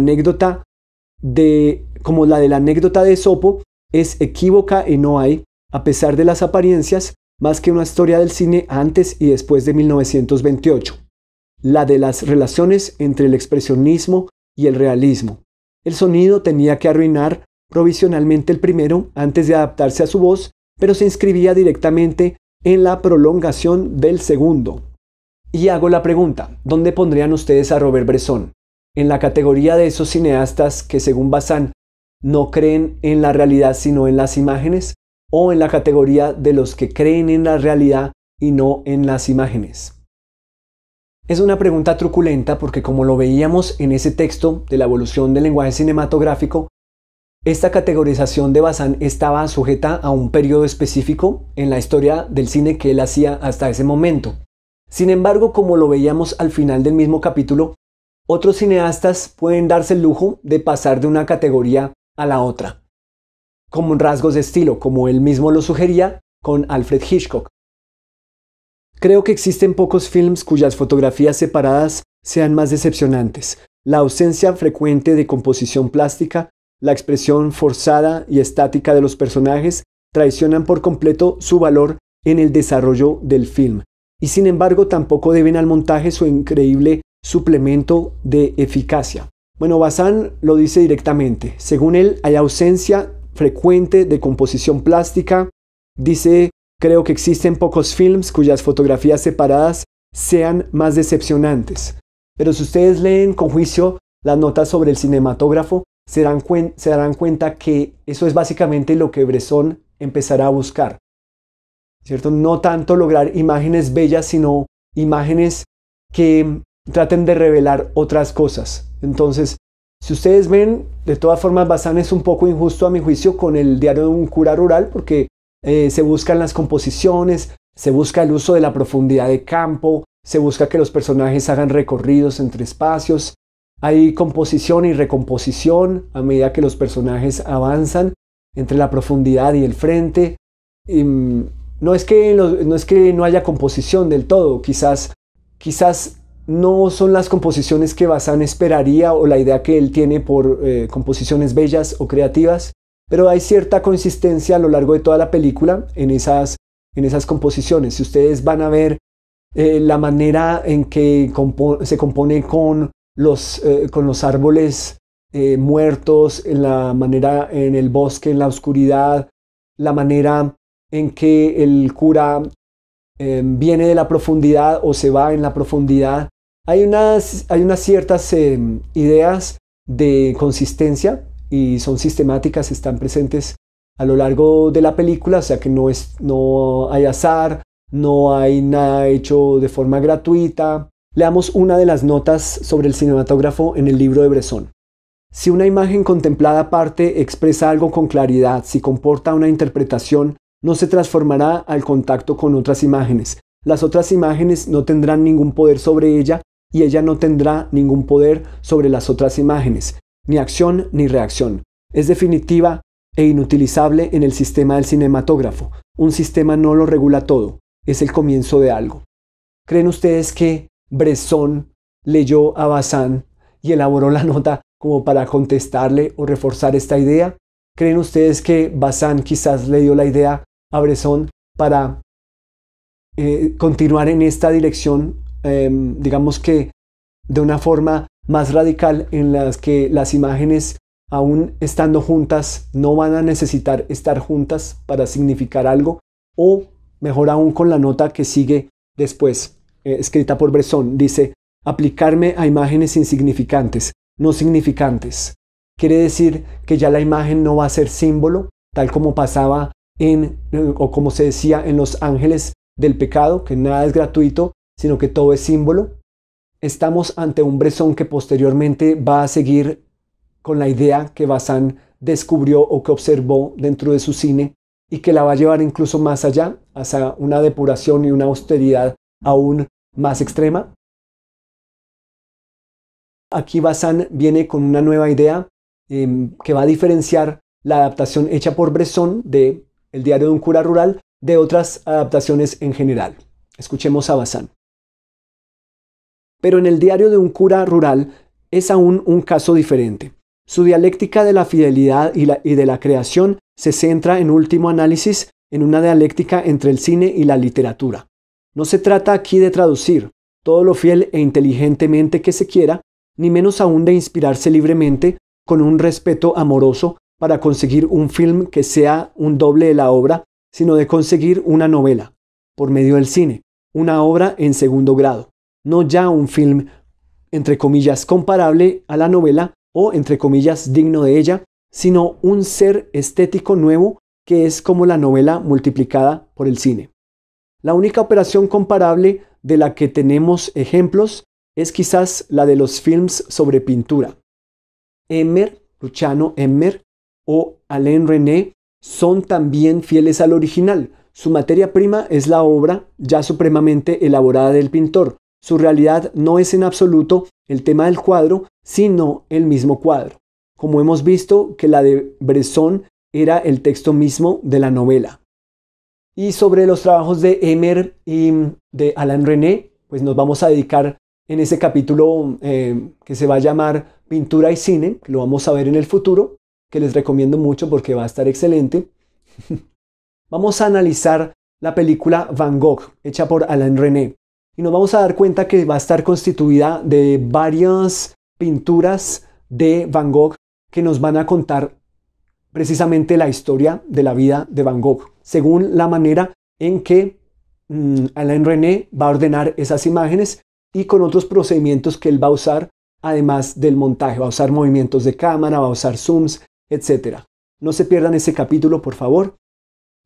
la anécdota de Esopo, es equívoca y no hay, a pesar de las apariencias, más que una historia del cine antes y después de 1928. La de las relaciones entre el expresionismo y el realismo. El sonido tenía que arruinar provisionalmente el primero antes de adaptarse a su voz, pero se inscribía directamente en la prolongación del segundo. Y hago la pregunta: ¿dónde pondrían ustedes a Robert Bresson? ¿En la categoría de esos cineastas que, según Bazin, no creen en la realidad sino en las imágenes? ¿O en la categoría de los que creen en la realidad y no en las imágenes? Es una pregunta truculenta porque, como lo veíamos en ese texto de la evolución del lenguaje cinematográfico, esta categorización de Bazin estaba sujeta a un periodo específico en la historia del cine que él hacía hasta ese momento. Sin embargo, como lo veíamos al final del mismo capítulo, otros cineastas pueden darse el lujo de pasar de una categoría a la otra, como rasgos de estilo, como él mismo lo sugería con Alfred Hitchcock. Creo que existen pocos films cuyas fotografías separadas sean más decepcionantes. La ausencia frecuente de composición plástica, la expresión forzada y estática de los personajes traicionan por completo su valor en el desarrollo del film, y sin embargo tampoco deben al montaje su increíble suplemento de eficacia. Bueno, Bazin lo dice directamente. Según él, hay ausencia frecuente de composición plástica. Dice: creo que existen pocos films cuyas fotografías separadas sean más decepcionantes. Pero si ustedes leen con juicio las notas sobre el cinematógrafo, se darán cuenta que eso es básicamente lo que Bresson empezará a buscar, ¿cierto? No tanto lograr imágenes bellas, sino imágenes que traten de revelar otras cosas. Entonces, si ustedes ven, de todas formas, Bazin es un poco injusto a mi juicio con el diario de un cura rural, porque se buscan las composiciones, se busca el uso de la profundidad de campo, se busca que los personajes hagan recorridos entre espacios, Hay composición y recomposición a medida que los personajes avanzan entre la profundidad y el frente. Y, no es que no haya composición del todo, quizás no son las composiciones que Bazán esperaría o la idea que él tiene por composiciones bellas o creativas, pero hay cierta consistencia a lo largo de toda la película en esas composiciones. Si ustedes van a ver la manera en que se compone con los árboles muertos, en la manera en el bosque, en la oscuridad, la manera en que el cura viene de la profundidad o se va en la profundidad. Hay unas ciertas ideas de consistencia y son sistemáticas, están presentes a lo largo de la película, o sea que no hay azar, no hay nada hecho de forma gratuita. Leamos una de las notas sobre el cinematógrafo en el libro de Bresson. Si una imagen contemplada aparte expresa algo con claridad, si comporta una interpretación, no se transformará al contacto con otras imágenes. Las otras imágenes no tendrán ningún poder sobre ella y ella no tendrá ningún poder sobre las otras imágenes, ni acción ni reacción. Es definitiva e inutilizable en el sistema del cinematógrafo. Un sistema no lo regula todo, es el comienzo de algo. ¿Creen ustedes que Bresson leyó a Bazin y elaboró la nota como para contestarle o reforzar esta idea? ¿Creen ustedes que Bazin quizás le dio la idea a Bresson para continuar en esta dirección, digamos que de una forma más radical, en las que las imágenes, aún estando juntas, no van a necesitar estar juntas para significar algo? O mejor aún, con la nota que sigue después, escrita por Bresson, dice: aplicarme a imágenes insignificantes, no significantes. Quiere decir que ya la imagen no va a ser símbolo, tal como pasaba o como se decía en Los Ángeles del Pecado, que nada es gratuito, sino que todo es símbolo. Estamos ante un Bresson que posteriormente va a seguir con la idea que Bazin descubrió o que observó dentro de su cine y que la va a llevar incluso más allá, hacia una depuración y una austeridad aún más extrema. Aquí Bazin viene con una nueva idea que va a diferenciar la adaptación hecha por Bresson de El diario de un cura rural de otras adaptaciones en general. Escuchemos a Bazin. Pero en El diario de un cura rural es aún un caso diferente. Su dialéctica de la fidelidad y de la creación se centra en último análisis en una dialéctica entre el cine y la literatura. No se trata aquí de traducir todo lo fiel e inteligentemente que se quiera, ni menos aún de inspirarse libremente con un respeto amoroso para conseguir un film que sea un doble de la obra, sino de conseguir una novela, por medio del cine, una obra en segundo grado, no ya un film, entre comillas, comparable a la novela o, entre comillas, digno de ella, sino un ser estético nuevo que es como la novela multiplicada por el cine. La única operación comparable de la que tenemos ejemplos es quizás la de los films sobre pintura. Luciano Emmer o Alain René son también fieles al original. Su materia prima es la obra ya supremamente elaborada del pintor. Su realidad no es en absoluto el tema del cuadro, sino el mismo cuadro. Como hemos visto que la de Bresson era el texto mismo de la novela. Y sobre los trabajos de Emmer y de Alain René, pues nos vamos a dedicar en ese capítulo que se va a llamar Pintura y Cine, que lo vamos a ver en el futuro, que les recomiendo mucho porque va a estar excelente. Vamos a analizar la película Van Gogh, hecha por Alain René, y nos vamos a dar cuenta que va a estar constituida de varias pinturas de Van Gogh que nos van a contar precisamente la historia de la vida de Van Gogh, según la manera en que Alain René va a ordenar esas imágenes y con otros procedimientos que él va a usar, además del montaje. Va a usar movimientos de cámara, va a usar zooms, etc. No se pierdan ese capítulo, por favor.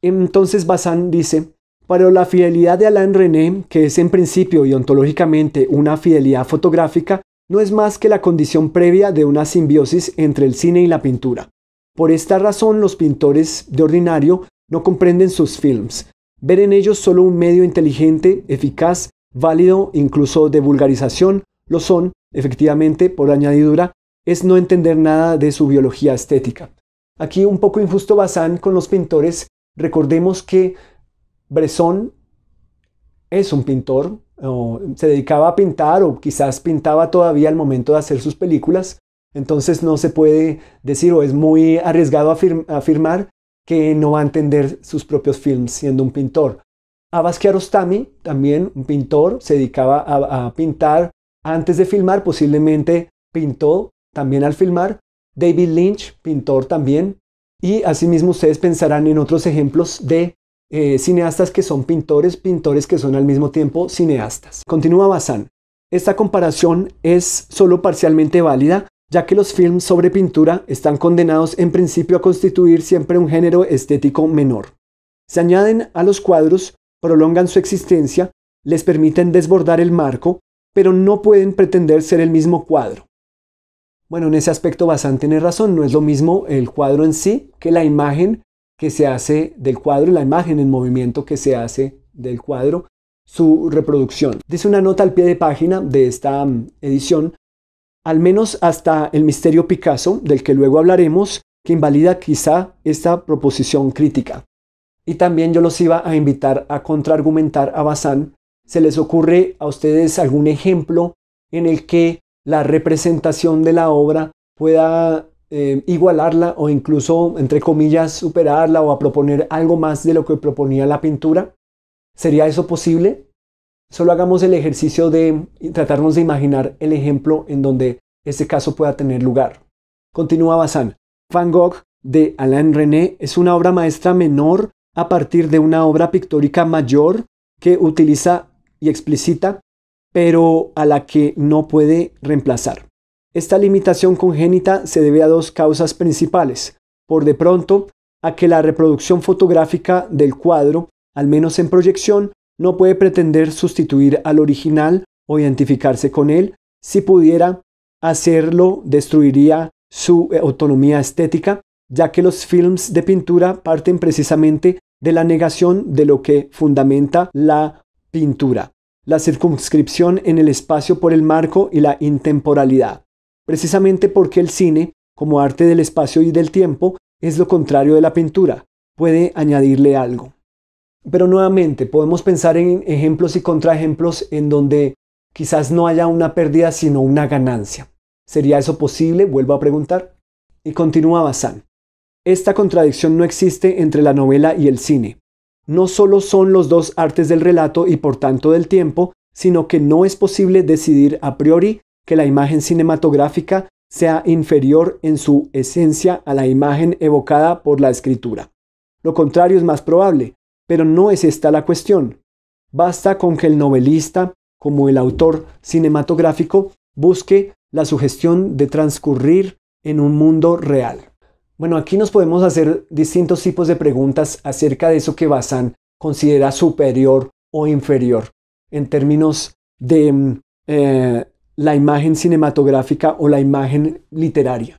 Entonces Bazin dice: pero la fidelidad de Alain René, que es en principio y ontológicamente una fidelidad fotográfica, no es más que la condición previa de una simbiosis entre el cine y la pintura. Por esta razón, los pintores de ordinario no comprenden sus films. Ver en ellos solo un medio inteligente, eficaz, válido, incluso de vulgarización, lo son efectivamente, por añadidura, es no entender nada de su biología estética. Aquí un poco injusto Bazin con los pintores. Recordemos que Bresson es un pintor, o se dedicaba a pintar o quizás pintaba todavía al momento de hacer sus películas. Entonces no se puede decir o es muy arriesgado afirmar que no va a entender sus propios films siendo un pintor. Abbas Kiarostami, también un pintor, se dedicaba a pintar antes de filmar, posiblemente pintó también al filmar. David Lynch, pintor también. Y asimismo ustedes pensarán en otros ejemplos de cineastas que son pintores, pintores que son al mismo tiempo cineastas. Continúa Bazin. Esta comparación es solo parcialmente válida, ya que los films sobre pintura están condenados en principio a constituir siempre un género estético menor. Se añaden a los cuadros, prolongan su existencia, les permiten desbordar el marco, pero no pueden pretender ser el mismo cuadro. Bueno, en ese aspecto Bazin tiene razón, no es lo mismo el cuadro en sí que la imagen que se hace del cuadro, la imagen en movimiento que se hace del cuadro, su reproducción. Dice una nota al pie de página de esta edición, al menos hasta el misterio Picasso, del que luego hablaremos, que invalida quizá esta proposición crítica. Y también yo los iba a invitar a contraargumentar a Bazin. ¿Se les ocurre a ustedes algún ejemplo en el que la representación de la obra pueda igualarla o incluso, entre comillas, superarla o a proponer algo más de lo que proponía la pintura? ¿Sería eso posible? Solo hagamos el ejercicio de tratarnos de imaginar el ejemplo en donde ese caso pueda tener lugar. Continúa Bazin. Van Gogh de Alain René es una obra maestra menor a partir de una obra pictórica mayor que utiliza y explicita, pero a la que no puede reemplazar. Esta limitación congénita se debe a dos causas principales. Por de pronto, a que la reproducción fotográfica del cuadro, al menos en proyección, no puede pretender sustituir al original o identificarse con él. Si pudiera hacerlo, destruiría su autonomía estética, ya que los films de pintura parten precisamente de la negación de lo que fundamenta la pintura, la circunscripción en el espacio por el marco y la intemporalidad. Precisamente porque el cine, como arte del espacio y del tiempo, es lo contrario de la pintura, puede añadirle algo. Pero nuevamente podemos pensar en ejemplos y contraejemplos en donde quizás no haya una pérdida sino una ganancia. ¿Sería eso posible? Vuelvo a preguntar. Y continúa Bazin. Esta contradicción no existe entre la novela y el cine. No solo son los dos artes del relato y por tanto del tiempo, sino que no es posible decidir a priori que la imagen cinematográfica sea inferior en su esencia a la imagen evocada por la escritura. Lo contrario es más probable, pero no es esta la cuestión. Basta con que el novelista, como el autor cinematográfico, busque la sugestión de transcurrir en un mundo real. Bueno, aquí nos podemos hacer distintos tipos de preguntas acerca de eso que Bazin considera superior o inferior en términos de la imagen cinematográfica o la imagen literaria.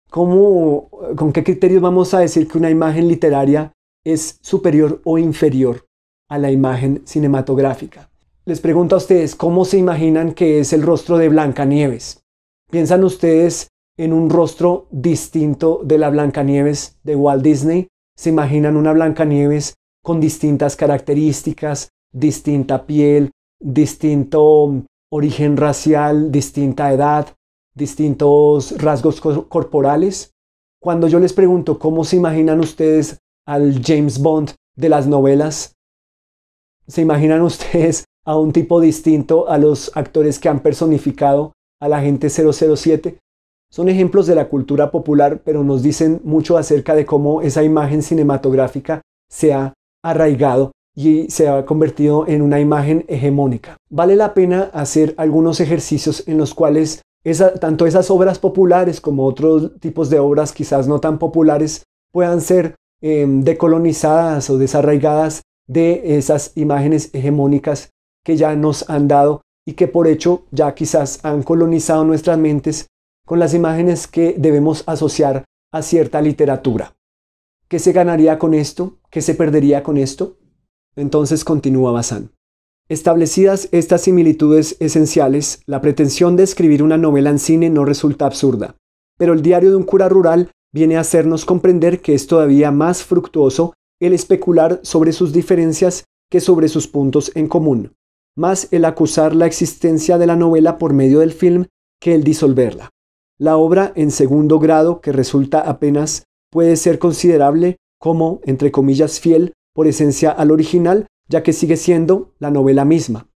¿Con qué criterios vamos a decir que una imagen literaria es superior o inferior a la imagen cinematográfica? Les pregunto a ustedes, ¿cómo se imaginan que es el rostro de Blancanieves? ¿Piensan ustedes en un rostro distinto de la Blancanieves de Walt Disney? ¿Se imaginan una Blancanieves con distintas características, distinta piel, distinto origen racial, distinta edad, distintos rasgos corporales? Cuando yo les pregunto cómo se imaginan ustedes al James Bond de las novelas, ¿se imaginan ustedes a un tipo distinto a los actores que han personificado al agente 007? Son ejemplos de la cultura popular, pero nos dicen mucho acerca de cómo esa imagen cinematográfica se ha arraigado y se ha convertido en una imagen hegemónica. Vale la pena hacer algunos ejercicios en los cuales tanto esas obras populares como otros tipos de obras quizás no tan populares puedan ser decolonizadas o desarraigadas de esas imágenes hegemónicas que ya nos han dado y que por hecho ya quizás han colonizado nuestras mentes con las imágenes que debemos asociar a cierta literatura. ¿Qué se ganaría con esto? ¿Qué se perdería con esto? Entonces continúa Bazin. Establecidas estas similitudes esenciales, la pretensión de escribir una novela en cine no resulta absurda, pero el diario de un cura rural viene a hacernos comprender que es todavía más fructuoso el especular sobre sus diferencias que sobre sus puntos en común, más el acusar la existencia de la novela por medio del film que el disolverla. La obra en segundo grado, que resulta apenas, puede ser considerable como, entre comillas, fiel por esencia al original, ya que sigue siendo la novela misma.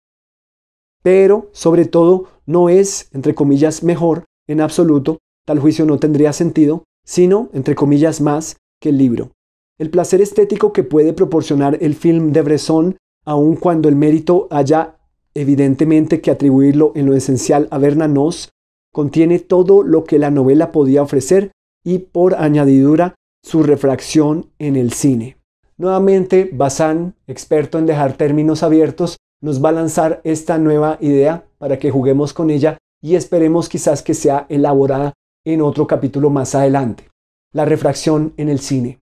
Pero, sobre todo, no es, entre comillas, mejor en absoluto, tal juicio no tendría sentido, sino, entre comillas, más que el libro. El placer estético que puede proporcionar el film de Bresson, aun cuando el mérito haya evidentemente que atribuirlo en lo esencial a Bernanos, contiene todo lo que la novela podía ofrecer y, por añadidura, su refracción en el cine. Nuevamente, Bazin, experto en dejar términos abiertos, nos va a lanzar esta nueva idea para que juguemos con ella y esperemos quizás que sea elaborada en otro capítulo más adelante. La refracción en el cine.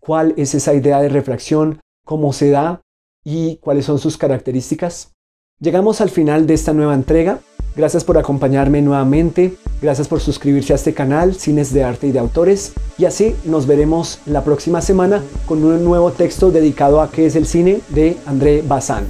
¿Cuál es esa idea de refracción? ¿Cómo se da? ¿Y cuáles son sus características? Llegamos al final de esta nueva entrega. Gracias por acompañarme nuevamente. Gracias por suscribirse a este canal, Cines de Arte y de Autores. Y así nos veremos la próxima semana con un nuevo texto dedicado a qué es el cine de André Bazin.